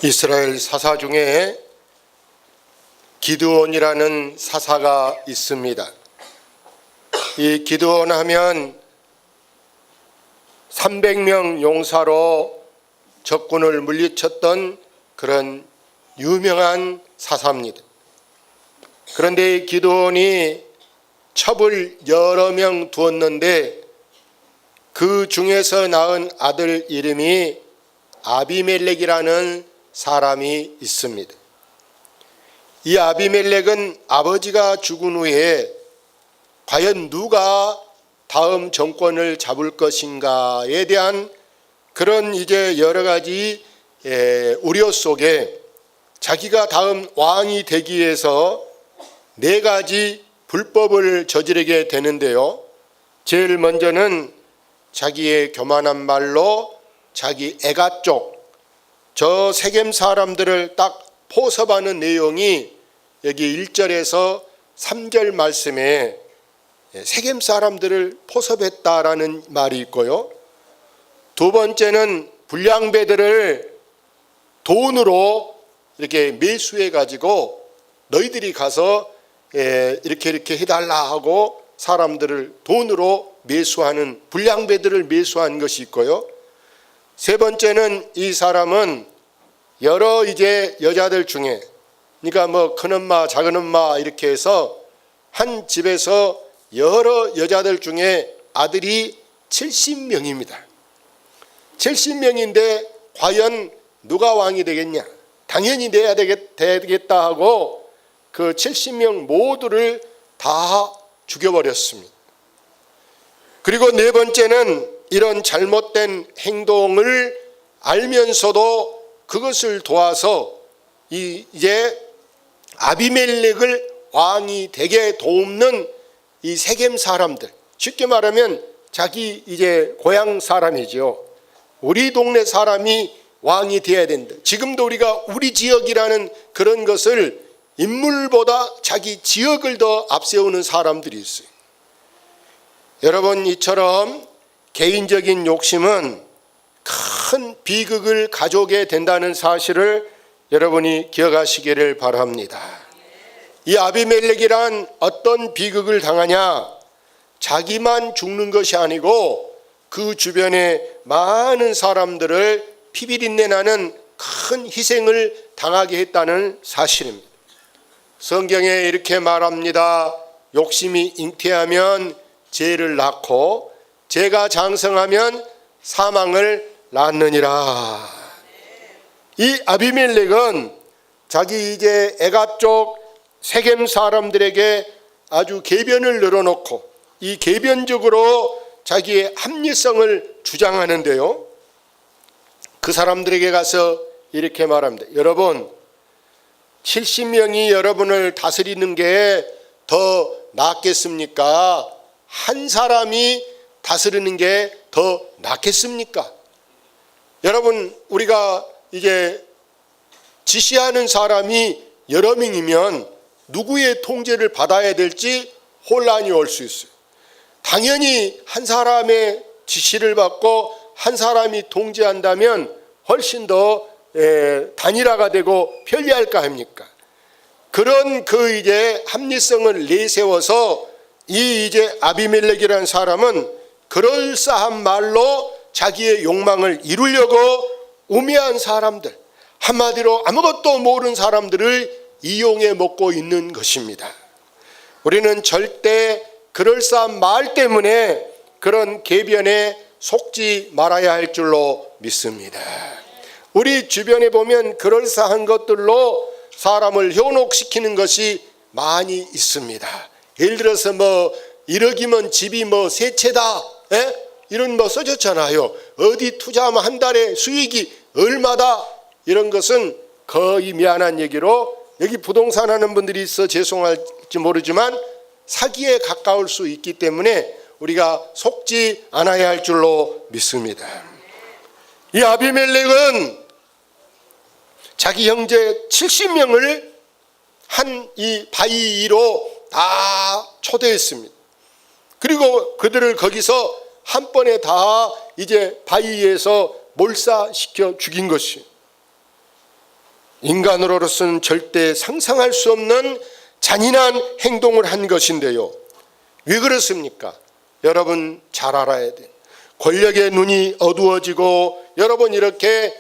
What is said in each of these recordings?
이스라엘 사사 중에 기드온이라는 사사가 있습니다. 이 기드온 하면 300명 용사로 적군을 물리쳤던 그런 유명한 사사입니다. 그런데 이 기드온이 첩을 여러 명 두었는데 그 중에서 낳은 아들 이름이 아비멜렉이라는 사람이 있습니다. 이 아비멜렉은 아버지가 죽은 후에 과연 누가 다음 정권을 잡을 것인가에 대한 그런 이제 여러 가지 우려 속에 자기가 다음 왕이 되기 위해서 4가지 불법을 저지르게 되는데요. 제일 먼저는 자기의 교만한 말로 자기 애가 쪽, 저 세겜 사람들을 딱 포섭하는 내용이 여기 1절에서 3절 말씀에 세겜 사람들을 포섭했다라는 말이 있고요. 두 번째는 불량배들을 돈으로 이렇게 매수해 가지고 너희들이 가서 이렇게 해달라 하고 사람들을 돈으로 매수하는 불량배들을 매수한 것이 있고요. 세 번째는 이 사람은 여러 이제 여자들 중에, 그러니까 뭐 큰엄마 작은엄마 이렇게 해서 한 집에서 여러 여자들 중에 아들이 70명입니다. 70명인데 과연 누가 왕이 되겠냐? 당연히 내야 되겠다 하고 그 70명 모두를 다 죽여버렸습니다. 그리고 4번째는 이런 잘못된 행동을 알면서도 그것을 도와서 이제 아비멜렉을 왕이 되게 돕는 이 세겜 사람들, 쉽게 말하면 자기 이제 고향 사람이죠. 우리 동네 사람이 왕이 되어야 된다. 지금도 우리가 우리 지역이라는 그런 것을 인물보다 자기 지역을 더 앞세우는 사람들이 있어요. 여러분, 이처럼 개인적인 욕심은 큰 비극을 가져오게 된다는 사실을 여러분이 기억하시기를 바랍니다. 이 아비멜렉이란 어떤 비극을 당하냐? 자기만 죽는 것이 아니고 그 주변에 많은 사람들을 피비린내 나는 큰 희생을 당하게 했다는 사실입니다. 성경에 이렇게 말합니다. 욕심이 잉태하면 죄를 낳고 죄가 장성하면 사망을 낳느니라. 이 아비멜렉은 자기 이제 애가 쪽 세겜 사람들에게 아주 계변을 늘어놓고 이 계변적으로 자기의 합리성을 주장하는데요. 그 사람들에게 가서 이렇게 말합니다. 여러분, 70명이 여러분을 다스리는 게 더 낫겠습니까? 한 사람이 다스리는 게 더 낫겠습니까? 여러분, 우리가 이제 지시하는 사람이 여러 명이면 누구의 통제를 받아야 될지 혼란이 올 수 있어요. 당연히 한 사람의 지시를 받고 한 사람이 통제한다면 훨씬 더 단일화가 되고 편리할 거 아닙니까? 그런 그 이제 합리성을 내세워서 이 이제 아비멜렉이라는 사람은 그럴싸한 말로 자기의 욕망을 이루려고 우매한 사람들, 한마디로 아무것도 모르는 사람들을 이용해 먹고 있는 것입니다. 우리는 절대 그럴싸한 말 때문에 그런 계변에 속지 말아야 할 줄로 믿습니다. 우리 주변에 보면 그럴싸한 것들로 사람을 현혹시키는 것이 많이 있습니다. 예를 들어서 뭐 1억이면 집이 뭐 3채다, 이런 뭐 써졌잖아요. 어디 투자하면 한 달에 수익이 얼마다, 이런 것은 거의 미안한 얘기로 여기 부동산 하는 분들이 있어 죄송할지 모르지만 사기에 가까울 수 있기 때문에 우리가 속지 않아야 할 줄로 믿습니다. 이 아비멜렉은 자기 형제 70명을 한 이 바위로 다 초대했습니다. 그리고 그들을 거기서 한 번에 다 이제 바위에서 몰사시켜 죽인 것이. 인간으로서는 절대 상상할 수 없는 잔인한 행동을 한 것인데요. 왜 그렇습니까? 여러분 잘 알아야 돼요. 권력의 눈이 어두워지고 여러분 이렇게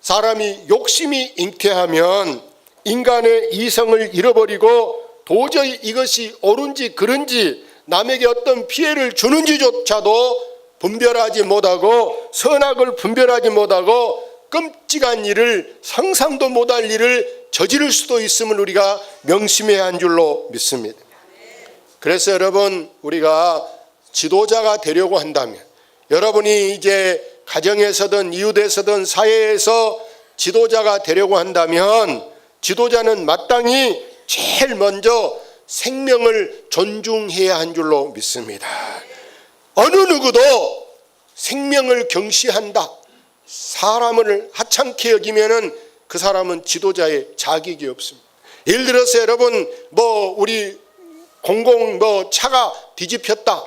사람이 욕심이 잉태하면 인간의 이성을 잃어버리고 도저히 이것이 옳은지 그른지 남에게 어떤 피해를 주는지조차도 분별하지 못하고 선악을 분별하지 못하고 끔찍한 일을 상상도 못할 일을 저지를 수도 있음을 우리가 명심해야 한 줄로 믿습니다. 그래서 여러분 우리가 지도자가 되려고 한다면 여러분이 이제 가정에서든 이웃에서든 사회에서 지도자가 되려고 한다면 지도자는 마땅히 제일 먼저 생명을 존중해야 한 줄로 믿습니다. 어느 누구도 생명을 경시한다, 사람을 하찮게 여기면은 그 사람은 지도자의 자격이 없습니다. 예를 들어서 여러분 우리 차가 뒤집혔다,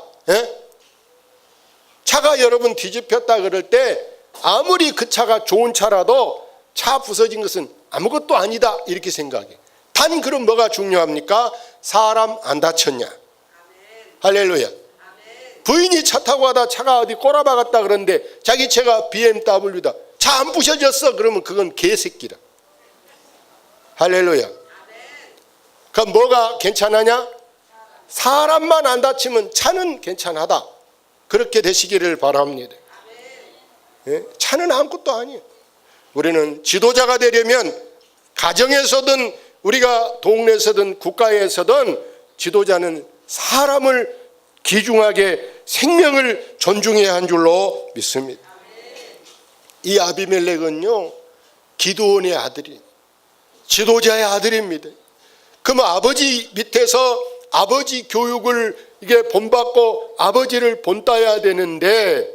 차가 여러분 뒤집혔다 그럴 때 아무리 그 차가 좋은 차라도 차 부서진 것은 아무것도 아니다 이렇게 생각해. 단 그럼 뭐가 중요합니까? 사람 안 다쳤냐? 아멘. 할렐루야. 아멘. 부인이 차 타고 가다 차가 어디 꼬라박았다 그러는데 자기 차가 BMW다. 차 안 부셔졌어. 그러면 그건 개새끼라. 할렐루야. 아멘. 그럼 뭐가 괜찮으냐? 사람만 안 다치면 차는 괜찮하다. 그렇게 되시기를 바랍니다. 차는 아무것도 아니에요. 우리는 지도자가 되려면 가정에서든 우리가 동네에서든 국가에서든 지도자는 사람을 귀중하게 생명을 존중해야 한 줄로 믿습니다. 이 아비멜렉은요 기드온의 아들이 지도자의 아들입니다. 그럼 아버지 밑에서 아버지 교육을 이게 본받고 아버지를 본따야 되는데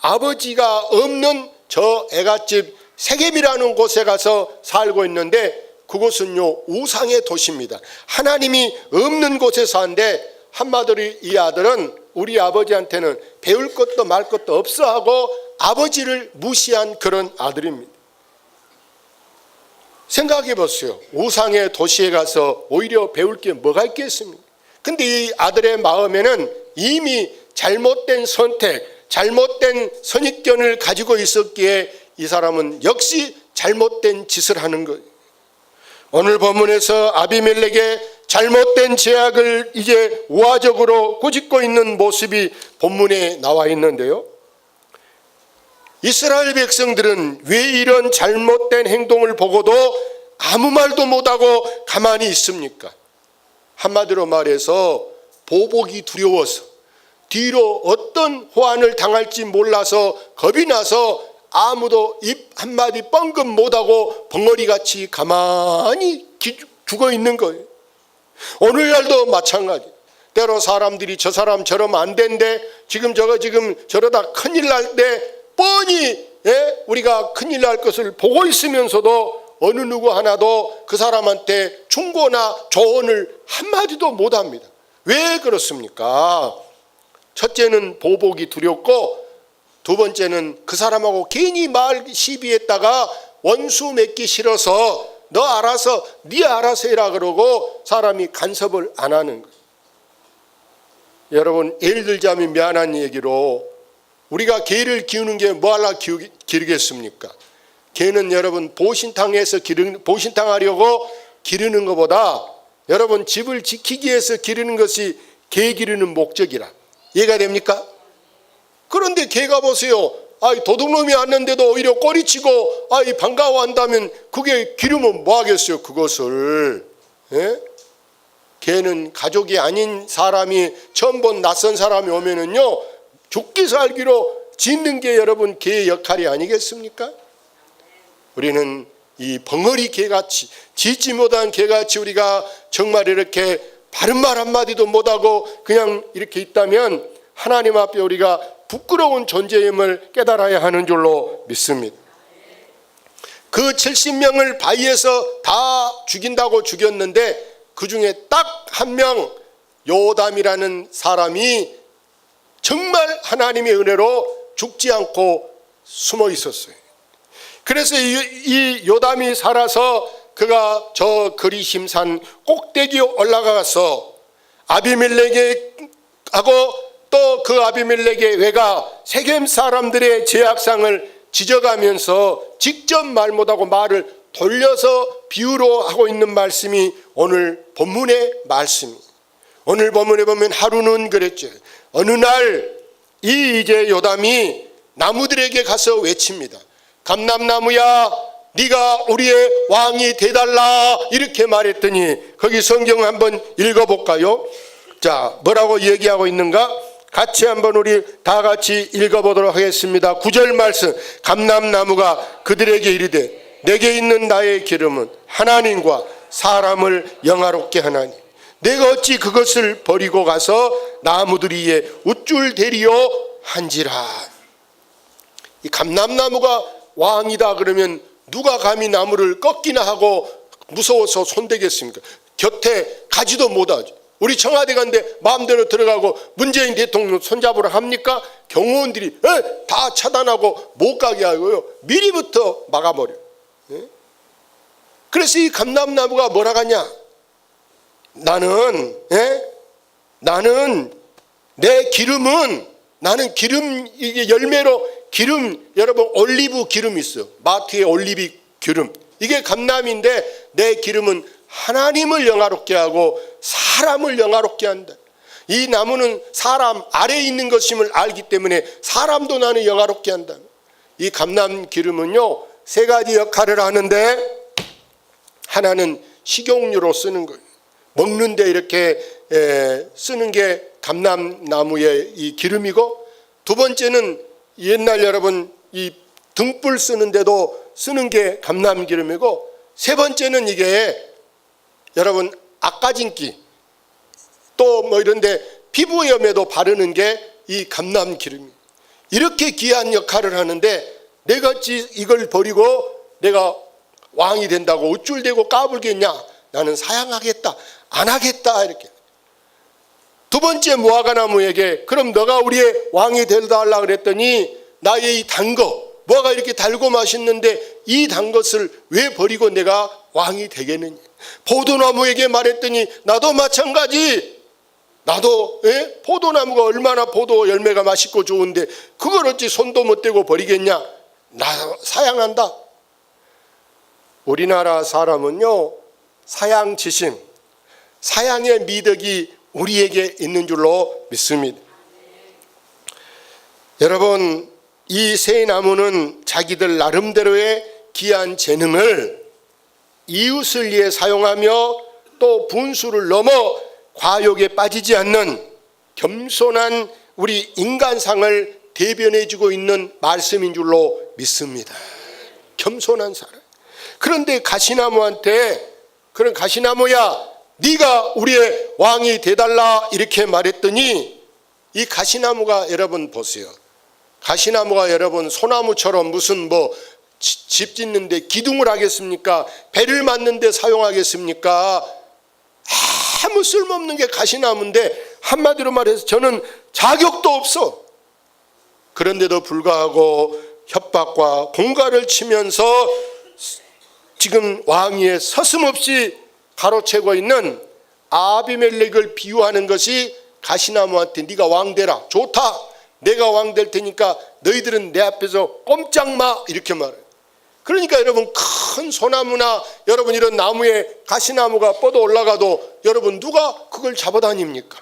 아버지가 없는 저 애갓집 세겜이라는 곳에 가서 살고 있는데 그곳은요 우상의 도시입니다. 하나님이 없는 곳에 사는데 한마디로 이 아들은 우리 아버지한테는 배울 것도 말 것도 없어 하고 아버지를 무시한 그런 아들입니다. 생각해 보세요. 우상의 도시에 가서 오히려 배울 게 뭐가 있겠습니까? 근데 이 아들의 마음에는 이미 잘못된 선택, 잘못된 선입견을 가지고 있었기에 이 사람은 역시 잘못된 짓을 하는 거예요. 오늘 본문에서 아비멜렉의 잘못된 죄악을 이제 우화적으로 꾸짖고 있는 모습이 본문에 나와 있는데요. 이스라엘 백성들은 왜 이런 잘못된 행동을 보고도 아무 말도 못하고 가만히 있습니까? 한마디로 말해서 보복이 두려워서 뒤로 어떤 호환을 당할지 몰라서 겁이 나서 아무도 입 한마디 뻥긋 못하고 벙어리같이 가만히 죽어 있는 거예요. 오늘날도 마찬가지. 때로 사람들이 저 사람 저러면 안 된대, 지금 저러다 큰일 날 때 뻔히 우리가 큰일 날 것을 보고 있으면서도 어느 누구 하나도 그 사람한테 충고나 조언을 한마디도 못합니다. 왜 그렇습니까? 첫째는 보복이 두렵고 두 번째는 그 사람하고 괜히 말 시비했다가 원수 맺기 싫어서 너 알아서 네 알아서 해라 그러고 사람이 간섭을 안 하는 거예요. 여러분 예를 들자면 미안한 얘기로 우리가 개를 키우는 게 뭐 하려 기르겠습니까? 개는 여러분 보신탕에서 보신탕하려고 기르는 것보다 여러분 집을 지키기 위해서 기르는 것이 개 기르는 목적이라. 이해가 됩니까? 그런데 개가 보세요. 도둑놈이 왔는데도 오히려 꼬리치고 반가워한다면 그게 기르면 뭐 하겠어요 그것을. 개는 가족이 아닌 사람이 처음 본 낯선 사람이 오면은요 죽기 살기로 짖는 게 여러분 개의 역할이 아니겠습니까? 우리는 이 벙어리 개같이 짖지 못한 개같이 우리가 정말 이렇게 바른 말 한마디도 못하고 그냥 이렇게 있다면 하나님 앞에 우리가 부끄러운 존재임을 깨달아야 하는 줄로 믿습니다. 그 70명을 바위에서 다 죽인다고 죽였는데 그 중에 딱 한 명 요담이라는 사람이 정말 하나님의 은혜로 죽지 않고 숨어 있었어요. 그래서 이 요담이 살아서 그가 저 그리심산 꼭대기에 올라가서 아비멜렉하고 또 그 아비멜렉의 외가 세겜 사람들의 죄악상을 지적하면서 직접 말 못하고 말을 돌려서 비유로 하고 있는 말씀이 오늘 본문의 말씀입니다. 오늘 본문에 보면 하루는 그랬죠. 어느 날 이 이제 요담이 나무들에게 가서 외칩니다. 감람나무야, 네가 우리의 왕이 되달라, 이렇게 말했더니 거기 성경 한번 읽어볼까요? 자, 뭐라고 얘기하고 있는가? 같이 한번 우리 다 같이 읽어보도록 하겠습니다. 9절 말씀. 감람나무가 그들에게 이르되 내게 있는 나의 기름은 하나님과 사람을 영화롭게 하나니 내가 어찌 그것을 버리고 가서 나무들 위에 우쭐대리요 한지라. 이 감람나무가 왕이다 그러면 누가 감히 나무를 꺾기나 하고 무서워서 손대겠습니까? 곁에 가지도 못하죠. 우리 청와대 간데 마음대로 들어가고 문재인 대통령 손잡으러 합니까? 경호원들이 다 차단하고 못 가게 하고요, 미리부터 막아버려요. 그래서 이 감람나무가 뭐라 하냐? 나는 내 기름은, 나는 기름, 이게 열매로 기름, 여러분 올리브 기름 있어요. 마트에 올리브 기름, 이게 감람인데 내 기름은 하나님을 영화롭게 하고 사람을 영화롭게 한다. 이 나무는 사람 아래에 있는 것임을 알기 때문에 사람도 나는 영화롭게 한다. 이 감람 기름은요, 세 가지 역할을 하는데, 하나는 식용유로 쓰는 거예요. 먹는데 이렇게 쓰는 게 감람나무의 이 기름이고, 두 번째는 옛날 여러분 이 등불 쓰는데도 쓰는 게 감람 기름이고, 세 번째는 이게 여러분 앞가진기 또 뭐 이런데 피부염에도 바르는 게 이 감람 기름이에요. 이렇게 귀한 역할을 하는데 내가 이걸 버리고 내가 왕이 된다고 우쭐대고 까불겠냐? 나는 사양하겠다, 안 하겠다, 이렇게. 두 번째 무화과나무에게 그럼 너가 우리의 왕이 되달라 그랬더니 나의 이 단 거, 무화과 이렇게 달고 맛있는데 이 단 것을 왜 버리고 내가 왕이 되겠느냐? 포도나무에게 말했더니 나도 마찬가지. 나도 포도나무가 얼마나 포도 열매가 맛있고 좋은데 그걸 어찌 손도 못 대고 버리겠냐? 나 사양한다. 우리나라 사람은요, 사양지심, 사양의 미덕이 우리에게 있는 줄로 믿습니다. 여러분, 이 세 나무는 자기들 나름대로의 귀한 재능을 이웃을 위해 사용하며 또 분수를 넘어 과욕에 빠지지 않는 겸손한 우리 인간상을 대변해주고 있는 말씀인 줄로 믿습니다. 겸손한 사람. 그런데 가시나무한테, 그런 가시나무야 네가 우리의 왕이 되달라, 이렇게 말했더니 이 가시나무가, 여러분 보세요, 가시나무가 여러분 소나무처럼 무슨 뭐 집 짓는데 기둥을 하겠습니까? 배를 맞는데 사용하겠습니까? 아무 쓸모없는 게 가시나무인데 한마디로 말해서 저는 자격도 없어. 그런데도 불구하고 협박과 공갈을 치면서 지금 왕위에 서슴없이 가로채고 있는 아비멜렉을 비유하는 것이 가시나무한테 네가 왕 되라, 좋다, 내가 왕 될 테니까 너희들은 내 앞에서 꼼짝 마, 이렇게 말해요. 그러니까 여러분, 큰 소나무나 여러분 이런 나무에 가시나무가 뻗어 올라가도 여러분 누가 그걸 잡아다닙니까?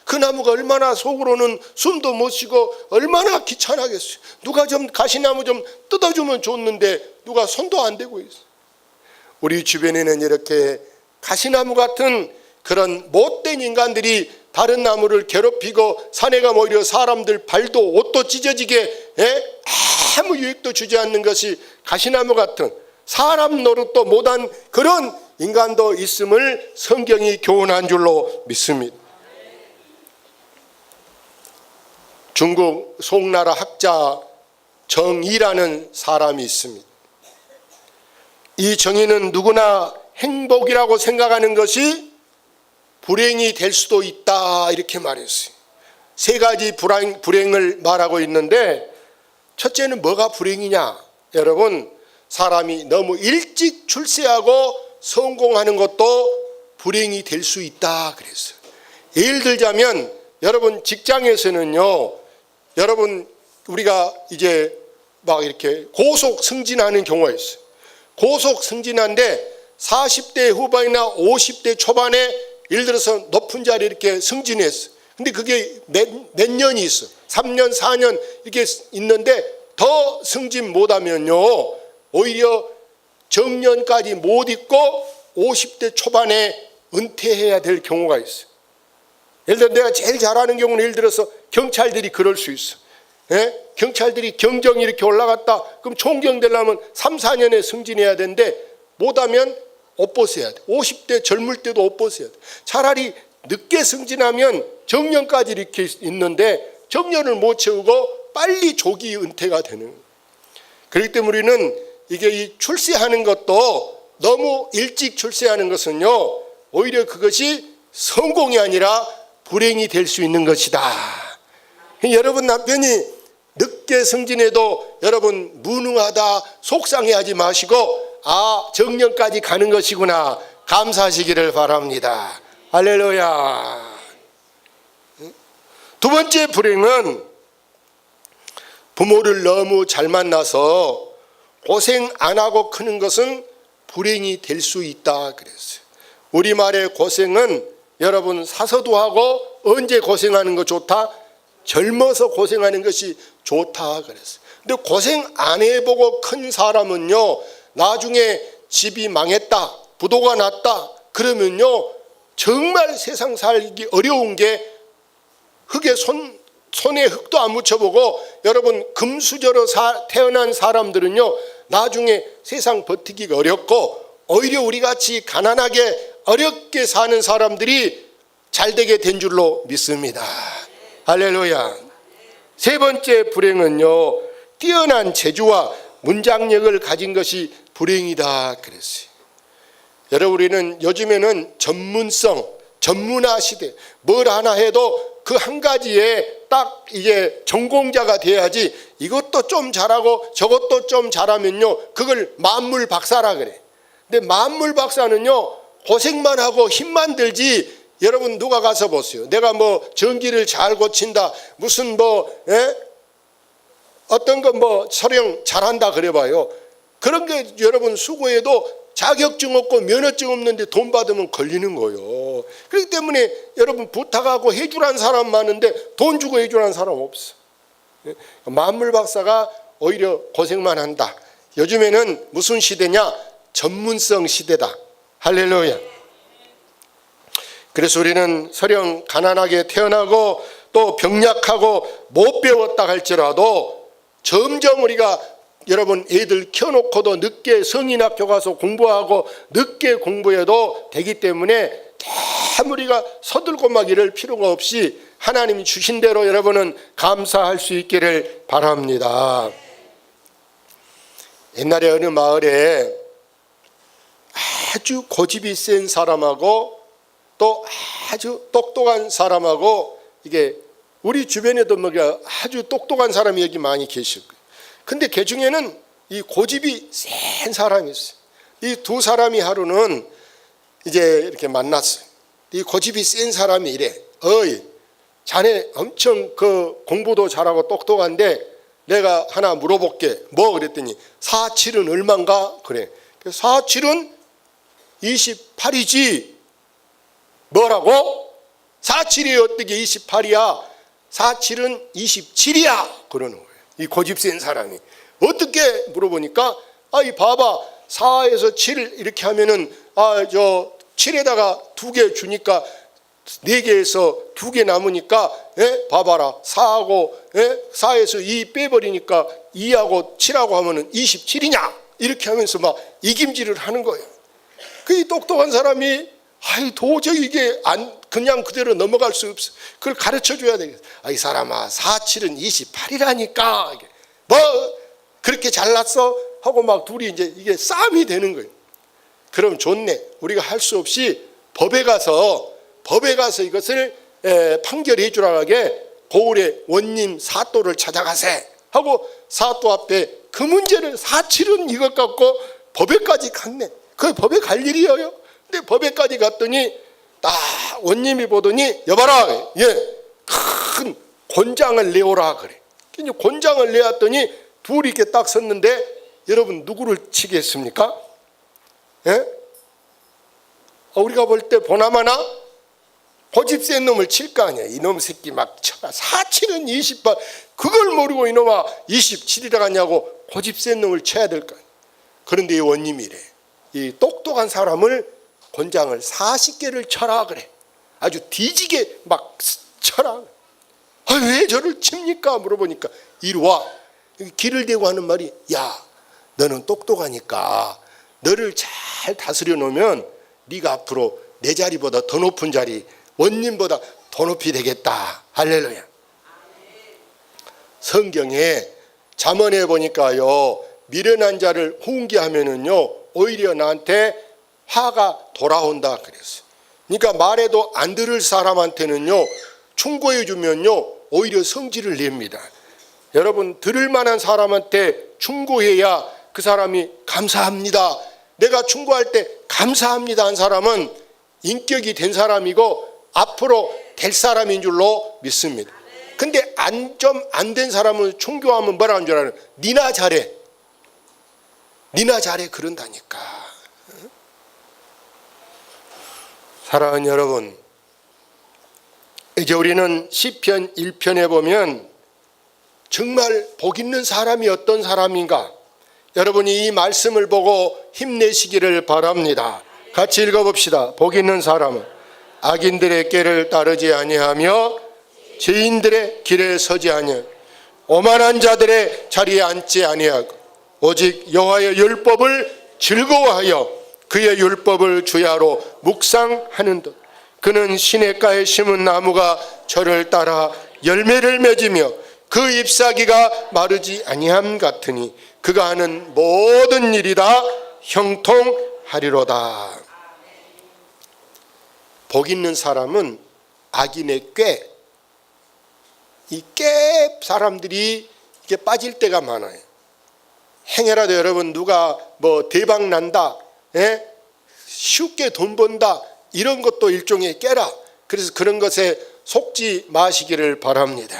그 나무가 얼마나 속으로는 숨도 못 쉬고 얼마나 귀찮아겠어요. 누가 좀 가시나무 좀 뜯어주면 좋는데 누가 손도 안 대고 있어요. 우리 주변에는 이렇게 가시나무 같은 그런 못된 인간들이 다른 나무를 괴롭히고 산에 가면 오히려 사람들 발도 옷도 찢어지게 아무 유익도 주지 않는 것이 가시나무 같은 사람 노릇도 못한 그런 인간도 있음을 성경이 교훈한 줄로 믿습니다. 중국 송나라 학자 정의라는 사람이 있습니다. 이 정의는 누구나 행복이라고 생각하는 것이 불행이 될 수도 있다, 이렇게 말했어요. 세 가지 불행을 말하고 있는데, 첫째는 뭐가 불행이냐? 여러분, 사람이 너무 일찍 출세하고 성공하는 것도 불행이 될 수 있다 그랬어요. 예를 들자면 여러분 직장에서는요, 여러분 우리가 이제 막 이렇게 고속 승진하는 경우가 있어요. 고속 승진한데 40대 후반이나 50대 초반에 예를 들어서 높은 자리에 이렇게 승진했어. 근데 그게 몇 년이 있어. 3년, 4년 이렇게 있는데 더 승진 못하면요, 오히려 정년까지 못 있고 50대 초반에 은퇴해야 될 경우가 있어. 예를 들어 내가 제일 잘하는 경우는 예를 들어서 경찰들이 그럴 수 있어. 예? 경찰들이 경정이 이렇게 올라갔다. 그럼 총경 되려면 3, 4년에 승진해야 되는데 못하면 옷 벗어야 돼. 50대 젊을 때도 옷 벗어야 돼. 차라리 늦게 승진하면 정년까지 이렇게 있는데 정년을 못 채우고 빨리 조기 은퇴가 되는 거예요. 그렇기 때문에 우리는 이게 이 출세하는 것도 너무 일찍 출세하는 것은요, 오히려 그것이 성공이 아니라 불행이 될 수 있는 것이다. 여러분 남편이 늦게 승진해도 여러분 무능하다 속상해하지 마시고, 아, 정년까지 가는 것이구나 감사하시기를 바랍니다. 할렐루야. 두 번째 불행은 부모를 너무 잘 만나서 고생 안 하고 크는 것은 불행이 될 수 있다 그랬어요. 우리말의 고생은 여러분 사서도하고 언제 고생하는 거 좋다? 젊어서 고생하는 것이 좋다 그랬어요. 근데 고생 안 해보고 큰 사람은요, 나중에 집이 망했다, 부도가 났다 그러면요, 정말 세상 살기 어려운 게 흙에 손에 흙도 안 묻혀보고, 여러분 금수저로 태어난 사람들은요 나중에 세상 버티기가 어렵고, 오히려 우리같이 가난하게 어렵게 사는 사람들이 잘되게 된 줄로 믿습니다. 할렐루야. 세 번째 불행은요, 뛰어난 재주와 문장력을 가진 것이 불행이다 그랬어요. 여러분 우리는 요즘에는 전문성, 전문화 시대, 뭘 하나 해도 그 한 가지에 딱 이게 전공자가 돼야지, 이것도 좀 잘하고 저것도 좀 잘하면요 그걸 만물 박사라 그래. 근데 만물 박사는요 고생만 하고 힘만 들지, 여러분 누가 가서 보세요. 내가 뭐 전기를 잘 고친다, 무슨 어떤 거 서령 잘한다 그래봐요. 그런 게 여러분 수고해도 자격증 없고 면허증 없는데 돈 받으면 걸리는 거예요. 그렇기 때문에 여러분 부탁하고 해주라는 사람 많은데 돈 주고 해주라는 사람 없어. 만물 박사가 오히려 고생만 한다. 요즘에는 무슨 시대냐? 전문성 시대다. 할렐루야. 그래서 우리는 설령 가난하게 태어나고 또 병약하고 못 배웠다 할지라도 점점 우리가, 여러분 애들 켜놓고도 늦게 성인학교 가서 공부하고 늦게 공부해도 되기 때문에 참 우리가 서둘고 막 이럴 필요가 없이 하나님이 주신 대로 여러분은 감사할 수 있기를 바랍니다. 옛날에 어느 마을에 아주 고집이 센 사람하고 또 아주 똑똑한 사람하고, 이게 우리 주변에도 아주 똑똑한 사람이 여기 많이 계실 거예요. 근데 그 중에는 이 고집이 센 사람이 있어요. 이 두 사람이 하루는 이제 이렇게 만났어요. 이 고집이 센 사람이 이래. 어이, 자네 엄청 그 공부도 잘하고 똑똑한데 내가 하나 물어볼게. 뭐 그랬더니 47은 얼만가? 그래. 47은 28이지. 뭐라고? 47이 어떻게 28이야? 47은 27이야. 그러는 거예요. 이 고집 센 사람이. 어떻게 물어보니까, 이 봐봐, 4에서 7 이렇게 하면은 7에다가 2개 주니까 4개에서 2개 남으니까, 봐봐라, 4하고 4에서 2 빼버리니까 2하고 7하고 하면은 27이냐? 이렇게 하면서 막 이김질을 하는 거예요. 그 똑똑한 사람이 도저히 이게 그냥 그대로 넘어갈 수 없어. 그걸 가르쳐 줘야 되겠어. 이 사람아, 47은 28이라니까. 뭐 그렇게 잘났어? 하고 막 둘이 이제 이게 싸움이 되는 거예요. 그럼 좋네. 우리가 할 수 없이 법에 가서 이것을 판결해 주라고 하게 고을의 원님 사또를 찾아가세 하고 사또 앞에 그 문제를 사실은 이것 갖고 법에까지 갔네. 그 법에 갈 일이에요. 근데 법에까지 갔더니 딱 원님이 보더니 여봐라, 큰 곤장을 내오라 그래. 곤장을 내었더니 둘이 이렇게 딱 섰는데 여러분 누구를 치겠습니까? 우리가 볼 때 보나마나 고집 센 놈을 칠 거 아니야. 이놈 새끼 막 쳐가. 사칠은 28. 그걸 모르고 이놈아 27이라 하냐고 고집 센 놈을 쳐야 될 거 아니야. 그런데 이 원님이래. 이 똑똑한 사람을 곤장을 40개를 쳐라 그래. 아주 뒤지게 막 쳐라. 왜 저를 칩니까? 물어보니까 이리 와. 길을 대고 하는 말이, 야, 너는 똑똑하니까 너를 잘 다스려 놓으면 네가 앞으로 내 자리보다 더 높은 자리, 원님보다 더 높이 되겠다. 할렐루야. 성경에 잠언에 보니까요, 미련한 자를 훈계하면은요 오히려 나한테 화가 돌아온다 그랬어요. 그러니까 말해도 안 들을 사람한테는요 충고해 주면요 오히려 성질을 냅니다. 여러분, 들을 만한 사람한테 충고해야 그 사람이 감사합니다, 내가 충고할 때 감사합니다 한 사람은 인격이 된 사람이고 앞으로 될 사람인 줄로 믿습니다. 근데 좀 안 된 사람을 충고하면 뭐라 하는 줄 알아요? 니나 잘해, 니나 잘해 그런다니까. 사랑하는 여러분, 이제 우리는 시편 1편에 보면 정말 복 있는 사람이 어떤 사람인가, 여러분이 이 말씀을 보고 힘내시기를 바랍니다. 같이 읽어봅시다. 복 있는 사람은 악인들의 꾀를 따르지 아니하며 죄인들의 길에 서지 아니하며 오만한 자들의 자리에 앉지 아니하고 오직 여호와의 율법을 즐거워하여 그의 율법을 주야로 묵상하는 듯 그는 시냇가에 심은 나무가 저를 따라 열매를 맺으며 그 잎사귀가 마르지 아니함 같으니 그가 하는 모든 일이 다 형통하리로다. 복 있는 사람은 악인의 꾀, 이 꾀 사람들이 이게 빠질 때가 많아요. 행여라도 여러분 누가 뭐 대박 난다, 쉽게 돈 번다, 이런 것도 일종의 꾀라. 그래서 그런 것에 속지 마시기를 바랍니다.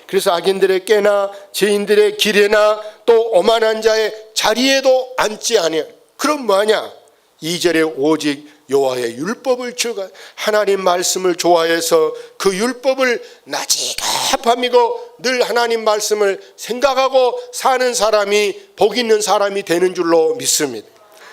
그래서 악인들의 꾀나 죄인들의 길에나 또 오만한 자의 자리에도 앉지 아니하여. 그럼 뭐하냐? 2절에 오직 여호와의 율법을 즐거워, 하나님 말씀을 좋아해서 그 율법을 낮이가 밤이고 늘 하나님 말씀을 생각하고 사는 사람이 복 있는 사람이 되는 줄로 믿습니다.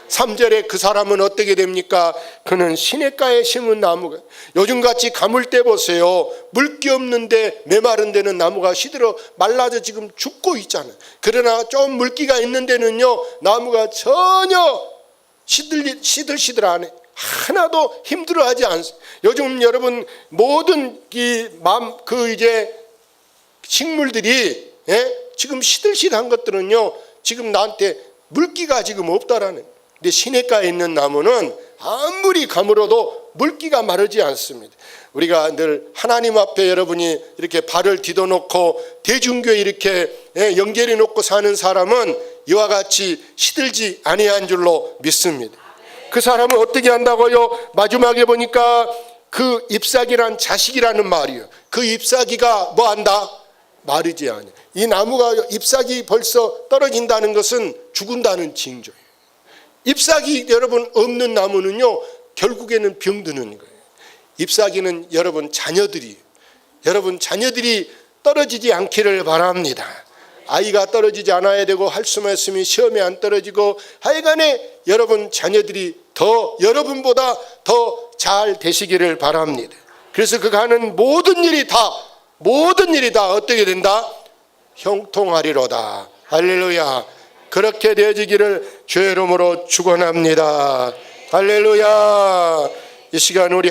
3절에 그 사람은 어떻게 됩니까? 그는 시냇가에 심은 나무가, 요즘같이 가물 때 보세요. 물기 없는데 메마른 데는 나무가 시들어 말라져 지금 죽고 있잖아요. 그러나 좀 물기가 있는 데는요 나무가 전혀 시들시들 안 해. 하나도 힘들어하지 않습니다. 요즘 여러분 모든 이제 식물들이 지금 시들시들한 것들은요 지금 나한테 물기가 지금 없다라는. 근데 시냇가에 있는 나무는 아무리 가물어도 물기가 마르지 않습니다. 우리가 늘 하나님 앞에 여러분이 이렇게 발을 디뎌놓고 대중교회 이렇게 연결해 놓고 사는 사람은 이와 같이 시들지 아니한 줄로 믿습니다. 그 사람은 어떻게 한다고요? 마지막에 보니까 그 잎사귀란 자식이라는 말이에요. 그 잎사귀가 뭐 한다? 마르지 않아. 이 나무가 잎사귀 벌써 떨어진다는 것은 죽은다는 징조예요. 잎사귀 여러분 없는 나무는요 결국에는 병드는 거예요. 잎사귀는 여러분 자녀들이 떨어지지 않기를 바랍니다. 아이가 떨어지지 않아야 되고 할 수만 있으면 시험에 안 떨어지고 하여간에 여러분 자녀들이 더 여러분보다 더 잘 되시기를 바랍니다. 그래서 그가 하는 모든 일이 다 어떻게 된다? 형통하리로다. 할렐루야. 그렇게 되어지기를 주의 이름으로 축원합니다. 할렐루야. 이 시간 우리